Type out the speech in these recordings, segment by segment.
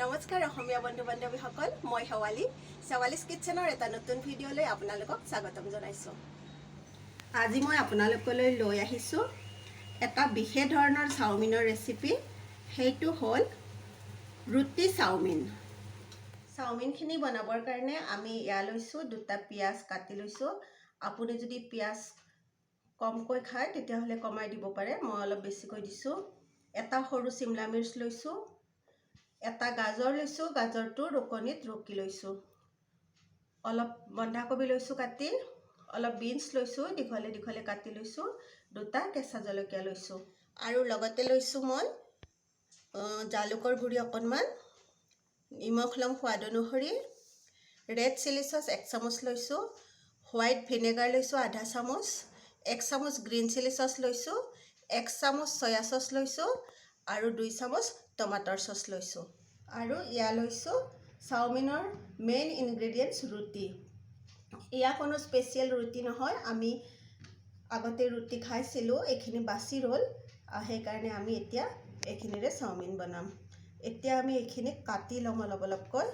নমস্কাৰ অসমীয়া বন্ধু বান্ধৱীসকল, মই শেৱালী শেৱালীজ কিটচেনৰ এটা নতুন ভিডিঅ'লৈ আপোনালোকক স্বাগতম জনাইছোঁ। আজি মই আপোনালোকলৈ লৈ আহিছোঁ এটা বিশেষ ধৰণৰ চাওমিনৰ ৰেচিপি। সেইটো হ'ল ৰুটি চাওমিন। চাওমিনখিনি বনাবৰ কাৰণে আমি ইয়াত লৈছোঁ দুটা পিঁয়াজ কাটি লৈছোঁ। আপুনি যদি পিঁয়াজ কমকৈ খায় তেতিয়াহ'লে কমাই দিব পাৰে, মই অলপ বেছিকৈ দিছোঁ। এটা সৰু চিমলা মিৰ্চ লৈছোঁ। এটা গাজৰ লৈছোঁ, গাজৰটো ৰুকনিত ৰুকি লৈছোঁ। অলপ বন্ধাকবি লৈছোঁ কাটি, অলপ বিনছ লৈছোঁ দীঘলে দীঘলে কাটি লৈছোঁ, দুটা কেঁচা জলকীয়া লৈছোঁ আৰু লগতে লৈছোঁ মই জালুকৰ গুড়ি অকণমান, নিমখ ল'ম সোৱাদ অনুসৰি, ৰেড চিলি চচ 1 চামুচ লৈছোঁ, হোৱাইট ভিনেগাৰ লৈছোঁ আধা চামুচ, 1 চামুচ গ্ৰীণ চিলি চচ লৈছোঁ, 1 চামুচ চয়া চচ লৈছোঁ আৰু 2 চামুচ টমাটৰ চচ লৈছোঁ। আৰু ইয়াত লৈছোঁ চাওমিনৰ মেইন ইনগ্ৰেডিয়েণ্টছ ৰুটি। এয়া কোনো স্পেচিয়েল ৰুটি নহয়, আমি আগতে ৰুটি খাইছিলোঁ, এইখিনি বাছি ৰ'ল, সেইকাৰণে আমি এতিয়া এইখিনিৰে চাওমিন বনাম। এতিয়া আমি এইখিনি কাটি ল'ম অলপ অলপকৈ।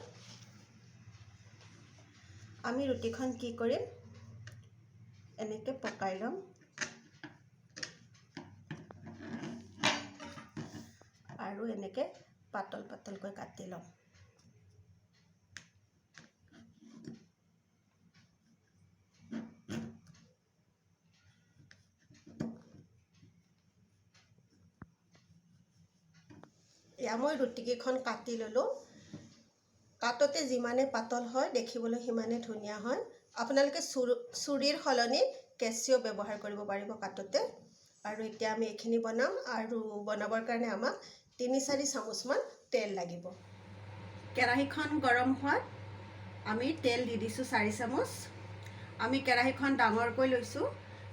আমি ৰুটিখন কি কৰিম, এনেকৈ পকাই ল'ম আৰু এনেকৈ পাতল পাতলকৈ কাটি ল'ম। এয়া মই ৰুটিকেইখন কাটি ল'লোঁ। কাটোতে যিমানে পাতল হয় দেখিবলৈ সিমানে ধুনীয়া হয়। আপোনালোকে চুৰিৰ সলনি কেঁচিও ব্যৱহাৰ কৰিব পাৰিব কাটোতে। আৰু এতিয়া আমি এইখিনি বনাম আৰু বনাবৰ কাৰণে আমাক 3-4 চামুচমান তেল লাগিব। কেৰাহীখন গৰম হোৱাত আমি তেল দি দিছোঁ 4 চামুচ। আমি কেৰাহীখন ডাঙৰকৈ লৈছোঁ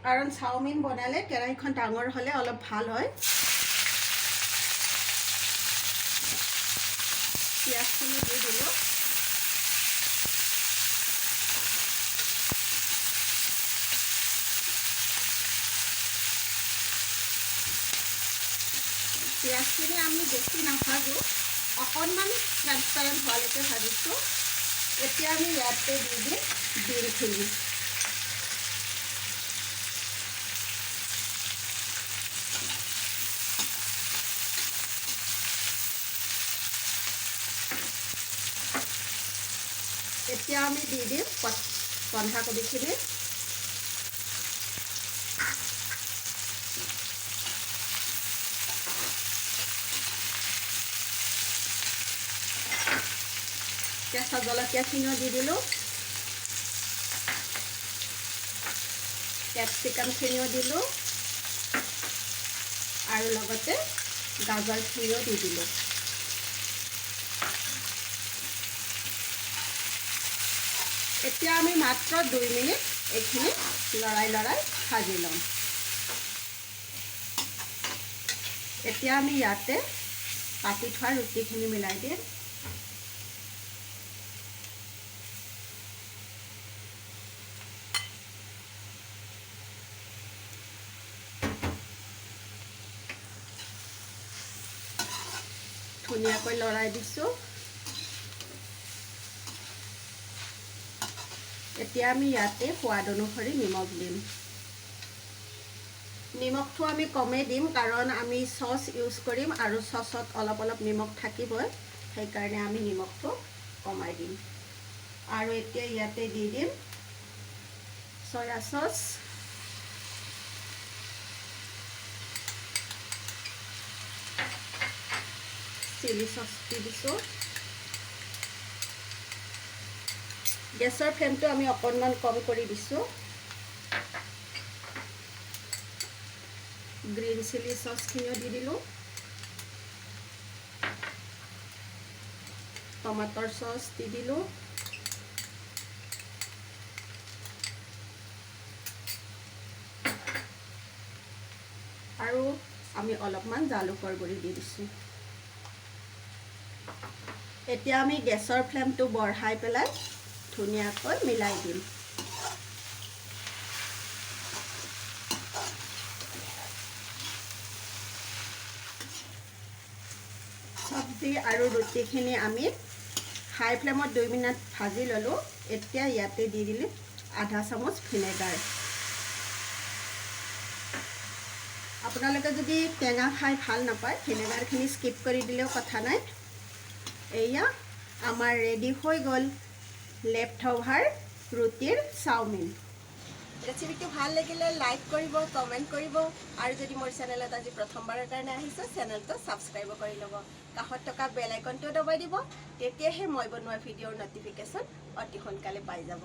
কাৰণ চাওমিন বনালে কেৰাহীখন ডাঙৰ হ'লে অলপ ভাল হয়। পিঁয়াজখিনি দি দিলোঁ। পিঁয়াজখিনি আমি বেছি নাভাজোঁ, অকণমান ট্ৰান্সপাৰেণ্ট হোৱালৈকে ভাজিছোঁ। এতিয়া আমি ইয়াতে দি দিম বিনখিনি। এতিয়া আমি দি দিম বন্ধাকবিখিনি। কেঁচা জলকীয়াখিনিও দি দিলোঁ, কেপচিকামখিনিও দিলোঁ আৰু লগতে গাজৰখিনিও দি দিলোঁ। এতিয়া আমি মাত্ৰ 2 মিনিট এইখিনি লৰাই লৰাই ভাজি ল'ম। এতিয়া আমি ইয়াতে কাটি থোৱা ৰুটিখিনি মিলাই দিম। ধুনীয়াকৈ লৰাই দিছোঁ। এতিয়া আমি ইয়াতে সোৱাদ অনুসৰি নিমখ দিম। নিমখটো আমি কমেই দিম কাৰণ আমি চচ ইউজ কৰিম আৰু চচত অলপ অলপ নিমখ থাকিবই, সেইকাৰণে আমি নিমখটো কমাই দিম। আৰু এতিয়া ইয়াতে দি দিম চয়া চচ, চিলি চচ দি দিছোঁ। গেছৰ ফ্লেমটো আমি অকণমান কম কৰি দিছোঁ। গ্ৰীণ চিলি চচখিনিও দি দিলোঁ, টমাটৰ চচ দি দিলোঁ, আৰু আমি অলপমান জালুকৰ গুড়ি দি দিছোঁ। এতিয়া আমি গেছৰ ফ্লেমটো বঢ়াই পেলাই ধুনীয়াকৈ মিলাই দিম। চব্জি আৰু ৰুটিখিনি আমি হাই ফ্লেমত 2 মিনিট ভাজি ল'লোঁ। এতিয়া ইয়াতে দি দিলোঁ আধা চামুচ ভিনেগাৰ। আপোনালোকে যদি টেঙা খাই ভাল নাপায় ভিনেগাৰখিনি স্কিপ কৰি দিলেও কথা নাই। এয়া আমাৰ ৰেডি হৈ গ'ল লেফ্ট অভাৰ ৰুটিৰ চাওমিন। ৰেচিপিটো ভাল লাগিলে লাইক কৰিব, কমেণ্ট কৰিব আৰু যদি মোৰ চেনেলত আজি প্ৰথমবাৰৰ কাৰণে আহিছে চেনেলটো ছাবস্ক্ৰাইব কৰি ল'ব। কাষত থকা বেল আইকনটো দবাই দিব, তেতিয়াহে মই বনোৱা ভিডিঅ'ৰ ন'টিফিকেশ্যন অতি সোনকালে পাই যাব।